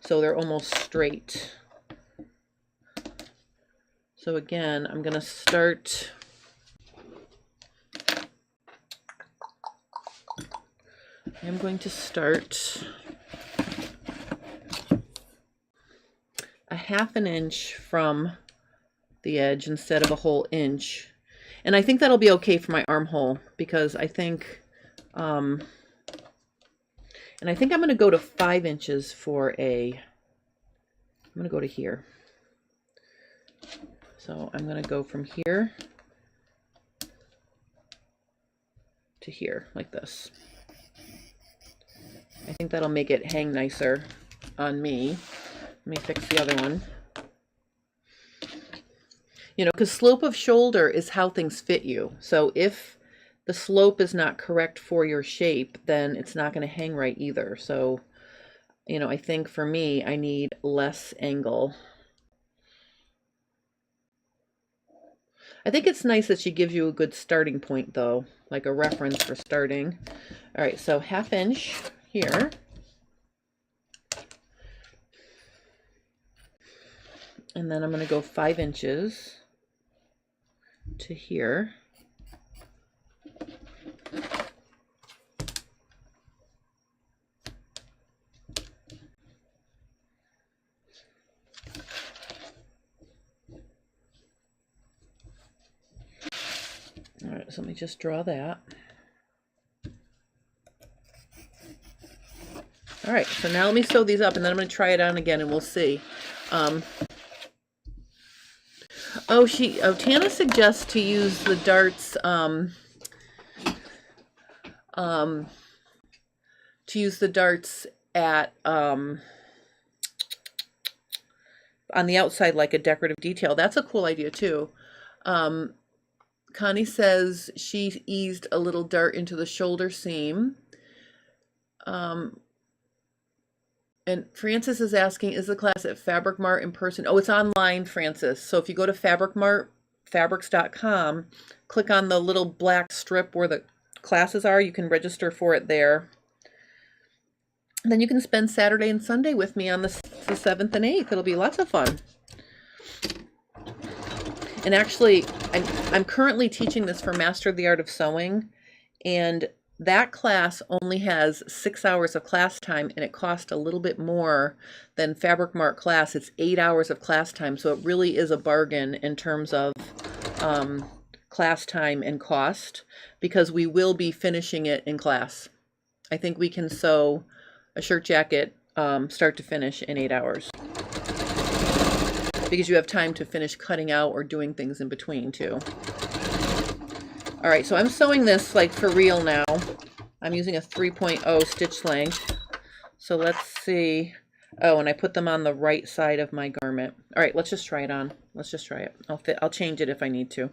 so they're almost straight. So again, I'm going to start, I'm going to start a 1/2 inch from the edge instead of a whole inch. And I think that'll be okay for my armhole, because I think, and I think I'm going to go to 5 inches for I'm going to go to here. So I'm going to go from here to here, like this. I think that'll make it hang nicer on me. Let me fix the other one. You know, because slope of shoulder is how things fit you. So if the slope is not correct for your shape, then it's not going to hang right either. So, you know, I think for me, I need less angle. I think it's nice that she gives you a good starting point, though, like a reference for starting. All right, so 1/2 inch here. And then I'm going to go 5 inches to here. All right, so let me just draw that. All right, so now let me sew these up, and then I'm going to try it on again, and we'll see. Tana suggests to use the darts, at, on the outside, like a decorative detail. That's a cool idea too. Connie says she eased a little dart into the shoulder seam. And Francis is asking, is the class at Fabric Mart in person? Oh, it's online, Francis. So if you go to Fabric Mart, fabrics.com, click on the little black strip where the classes are. You can register for it there. And then you can spend Saturday and Sunday with me on the 7th and 8th. It'll be lots of fun. And actually, I'm currently teaching this for Master the Art of Sewing, and that class only has 6 hours of class time, and it costs a little bit more than Fabric Mart class. It's 8 hours of class time, so it really is a bargain in terms of class time and cost, because we will be finishing it in class. I think we can sew a shirt jacket start to finish in 8 hours, because you have time to finish cutting out or doing things in between too. All right, so I'm sewing this like for real now. I'm using a 3.0 stitch length. So let's see. Oh, and I put them on the right side of my garment. All right, let's just try it on. Let's just try it. I'll change it if I need to.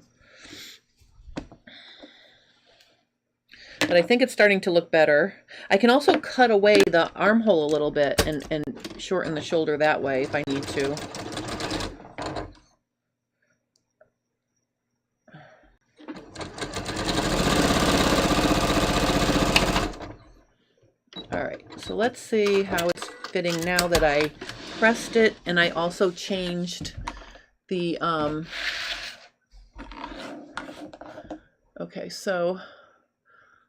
But I think it's starting to look better. I can also cut away the armhole a little bit and shorten the shoulder that way if I need to. All right, so let's see how it's fitting now that I pressed it, and I also changed the, okay, so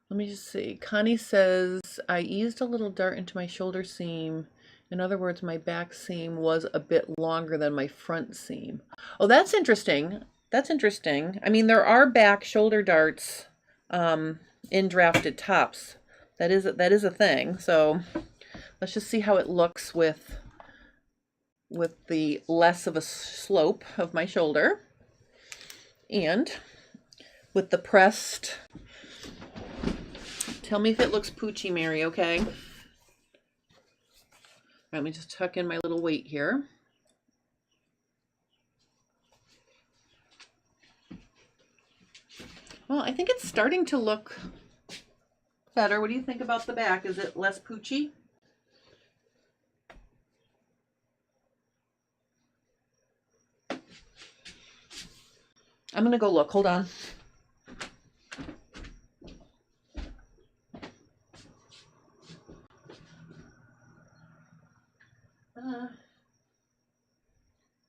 let me just see. Connie says, I eased a little dart into my shoulder seam. In other words, my back seam was a bit longer than my front seam. Oh, that's interesting. That's interesting. I mean, there are back shoulder darts in drafted tops. That is a thing. So let's just see how it looks with with the less of a slope of my shoulder, and with the pressed. Tell me if it looks poochy, Mary, okay? Let me just tuck in my little weight here. Well, I think it's starting to look better. What do you think about the back? Is it less poochy? I'm gonna go look. Hold on.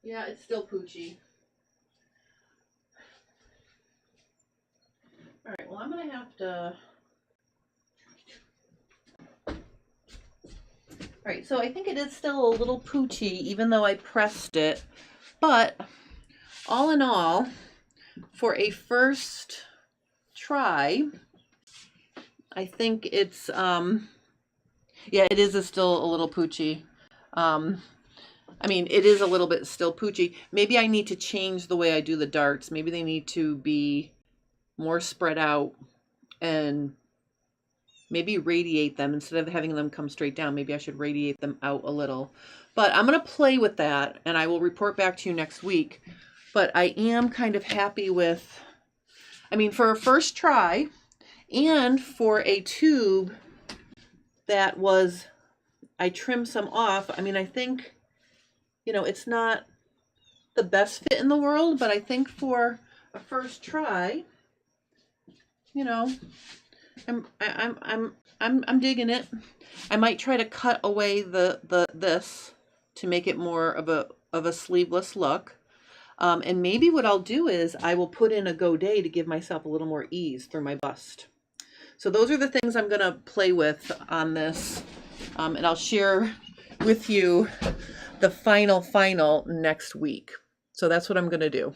Yeah, it's still poochy. All right, well, I'm gonna have to. All right, so I think it is still a little poochy, even though I pressed it. But all in all, for a first try, I think it's yeah, it is still a little poochy. I mean, it is a little bit still poochy. Maybe I need to change the way I do the darts. Maybe they need to be more spread out and maybe radiate them instead of having them come straight down. Maybe I should radiate them out a little. But I'm going to play with that, and I will report back to you next week. But I am kind of happy with, I mean, for a first try and for a tube that was, I trimmed some off. I mean, I think, you know, it's not the best fit in the world, but I think for a first try, you know, I'm digging it. I might try to cut away this to make it more of a sleeveless look. And maybe what I'll do is I will put in a godet to give myself a little more ease through my bust. So those are the things I'm going to play with on this. And I'll share with you the final next week. So that's what I'm going to do.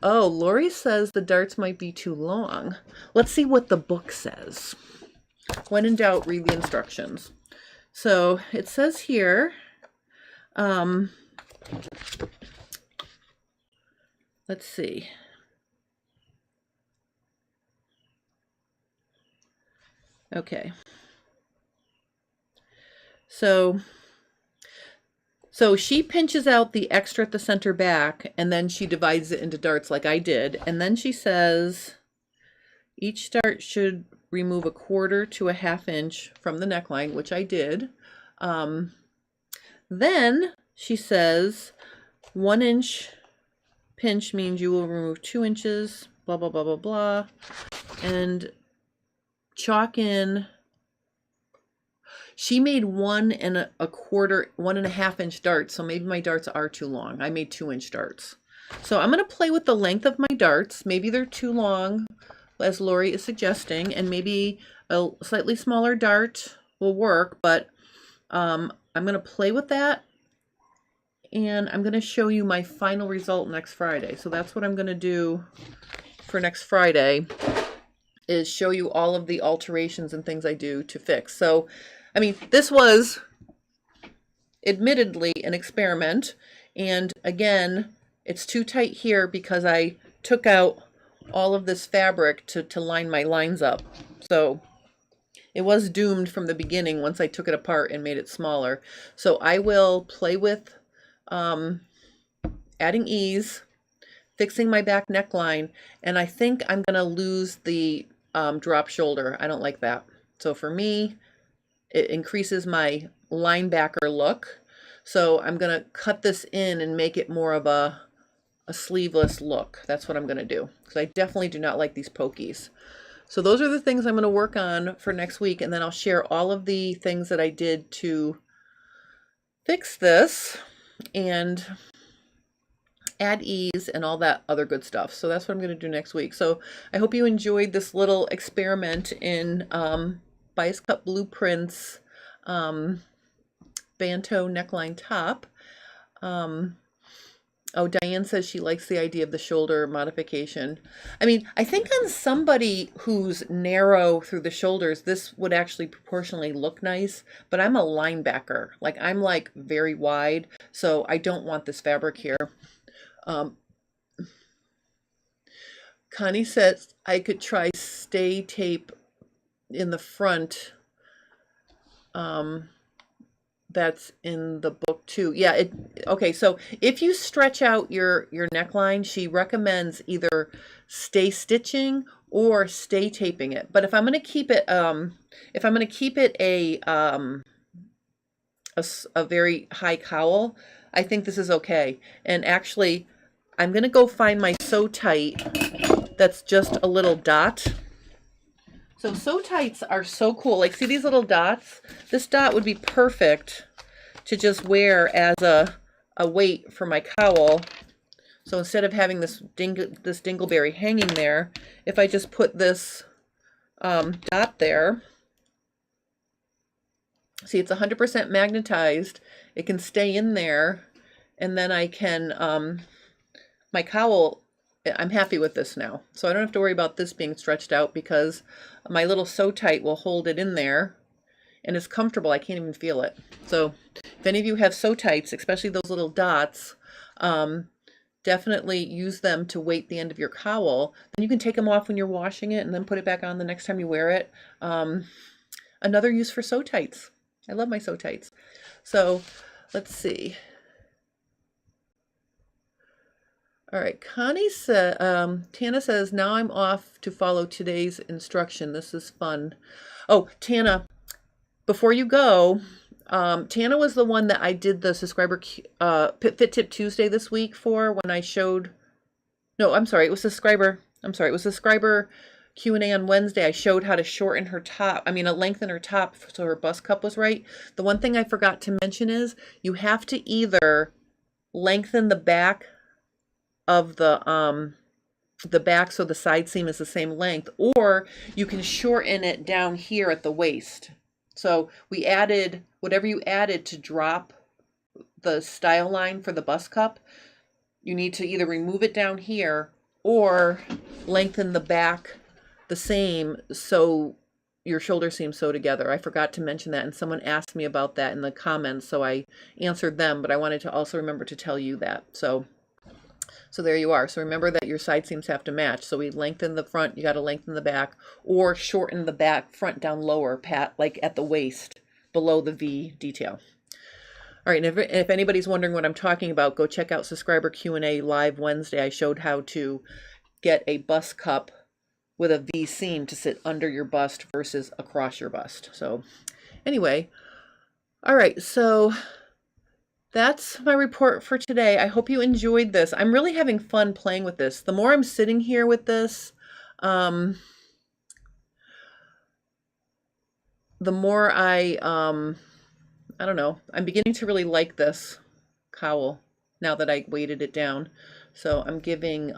Oh, Lori says the darts might be too long. Let's see what the book says. When in doubt, read the instructions. So it says here, let's see. Okay. So she pinches out the extra at the center back, and then she divides it into darts like I did. And then she says each dart should remove 1/4 to 1/2 inch from the neckline, which I did. Then she says 1 inch pinch means you will remove 2 inches, blah, blah, blah, blah, blah. And chalk in. She made 1 1/4, 1.5 inch darts, so maybe my darts are too long. I made 2 inch darts. So I'm going to play with the length of my darts. Maybe they're too long, as Lori is suggesting, and maybe a slightly smaller dart will work, but I'm going to play with that, and I'm going to show you my final result next Friday. So that's what I'm going to do for next Friday, is show you all of the alterations and things I do to fix. So, I mean, this was admittedly an experiment, and again, it's too tight here because I took out all of this fabric to line my lines up. So it was doomed from the beginning once I took it apart and made it smaller. So I will play with adding ease, fixing my back neckline, and I think I'm going to lose the drop shoulder. I don't like that. So for me, it increases my linebacker look. So I'm going to cut this in and make it more of a sleeveless look. That's what I'm going to do, because I definitely do not like these pokies. So those are the things I'm going to work on for next week, and then I'll share all of the things that I did to fix this and add ease and all that other good stuff. So that's what I'm going to do next week. So I hope you enjoyed this little experiment in Bias Cut Blueprints Banteau neckline top. Oh, Diane says she likes the idea of the shoulder modification. I mean, I think on somebody who's narrow through the shoulders, this would actually proportionally look nice, but I'm a linebacker. Like I'm like very wide, so I don't want this fabric here. Um, Connie says I could try stay tape in the front. That's in the book too. Yeah, okay, so if you stretch out your neckline, she recommends either stay stitching or stay taping it. But if I'm going to keep it a very high cowl, I think this is okay. And actually, I'm going to go find my sew tight that's just a little dot. So sew tights are so cool. Like, see these little dots? This dot would be perfect to just wear as a weight for my cowl. So instead of having this dingleberry hanging there, if I just put this dot there, see it's 100% magnetized. It can stay in there, and then I can, my cowl, I'm happy with this now. So I don't have to worry about this being stretched out because my little sew tight will hold it in there and it's comfortable. I can't even feel it. So if any of you have sew tights, especially those little dots, definitely use them to weight the end of your cowl. Then you can take them off when you're washing it and then put it back on the next time you wear it. Another use for sew tights. I love my sew tights. So let's see. All right, Connie said, Tana says, now I'm off to follow today's instruction. This is fun. Oh, Tana, before you go, Tana was the one that I did the subscriber Fit Tip Tuesday this week for when I showed, no, I'm sorry, it was subscriber Q&A on Wednesday. I showed how to shorten her top, lengthen her top so her bust cup was right. The one thing I forgot to mention is you have to either lengthen the back of the back so the side seam is the same length, or you can shorten it down here at the waist. So we added whatever you added to drop the style line for the bust cup. You need to either remove it down here or lengthen the back the same so your shoulder seams sew together. I forgot to mention that, and someone asked me about that in the comments, so I answered them, but I wanted to also remember to tell you that. So there you are. So remember that your side seams have to match. So we lengthen the front, you got to lengthen the back, or shorten the back front down lower, like at the waist, below the V detail. All right, and if anybody's wondering what I'm talking about, go check out Subscriber Q&A live Wednesday. I showed how to get a bust cup with a V seam to sit under your bust versus across your bust. So anyway, all right, so that's my report for today. I hope you enjoyed this. I'm really having fun playing with this. The more I'm sitting here with this, the more I don't know, I'm beginning to really like this cowl now that I weighted it down. So I'm giving,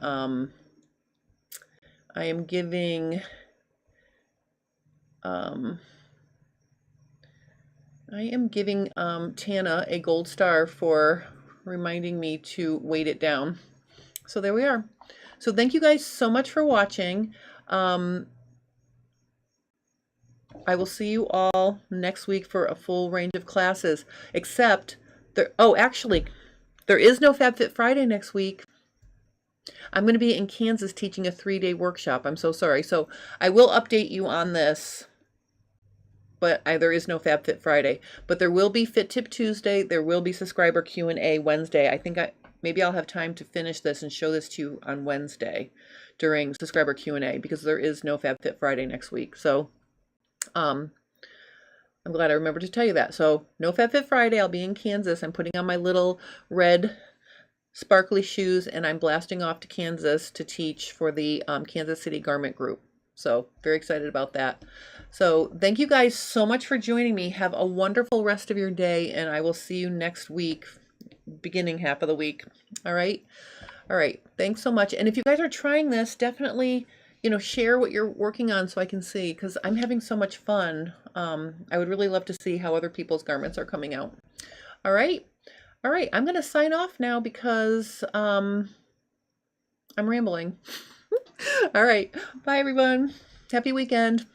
Tana a gold star for reminding me to weight it down. So there we are. So thank you guys so much for watching. I will see you all next week for a full range of classes, except actually, there is no FabFit Friday next week. I'm going to be in Kansas teaching a 3-day workshop. I'm so sorry. So I will update you on this, but there is no FabFit Friday. But there will be Fit Tip Tuesday. There will be Subscriber Q&A Wednesday. I think maybe I'll have time to finish this and show this to you on Wednesday during Subscriber Q&A, because there is no FabFit Friday next week. So I'm glad I remembered to tell you that. So no FabFit Friday. I'll be in Kansas. I'm putting on my little red sparkly shoes, and I'm blasting off to Kansas to teach for the Kansas City Garment Group. So very excited about that. So thank you guys so much for joining me. Have a wonderful rest of your day, and I will see you next week, beginning half of the week. All right. All right. Thanks so much. And if you guys are trying this, definitely, share what you're working on so I can see, because I'm having so much fun. I would really love to see how other people's garments are coming out. All right. All right, I'm going to sign off now because I'm rambling. All right. Bye, everyone. Happy weekend.